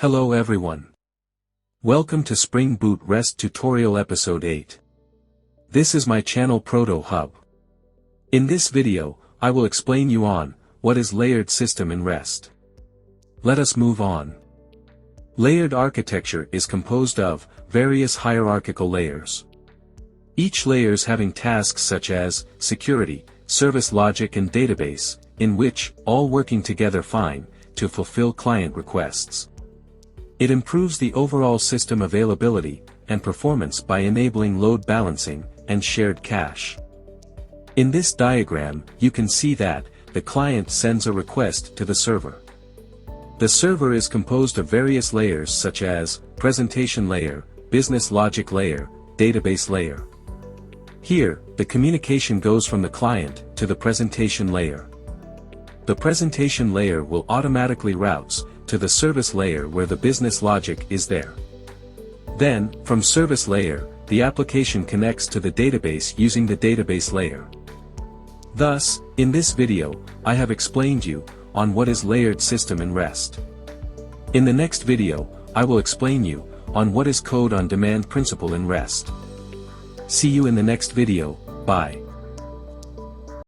Hello everyone. Welcome to Spring Boot REST Tutorial Episode 8. This is my channel Proto Hub. In this video, I will explain you on what is layered system in REST. Let us move on. Layered architecture is composed of various hierarchical layers. Each layers having tasks such as security, service logic and database, in which all working together fine to fulfill client requests. It improves the overall system availability and performance by enabling load balancing and shared cache. In this diagram, you can see that the client sends a request to the server. The server is composed of various layers such as presentation layer, business logic layer, database layer. Here, the communication goes from the client to the presentation layer. The presentation layer will automatically routes to the service layer where the business logic is there. Then, from service layer, the application connects to the database using the database layer. Thus, in this video, I have explained you on what is layered system in REST. In the next video, I will explain you on what is code on demand principle in REST. See you in the next video. Bye.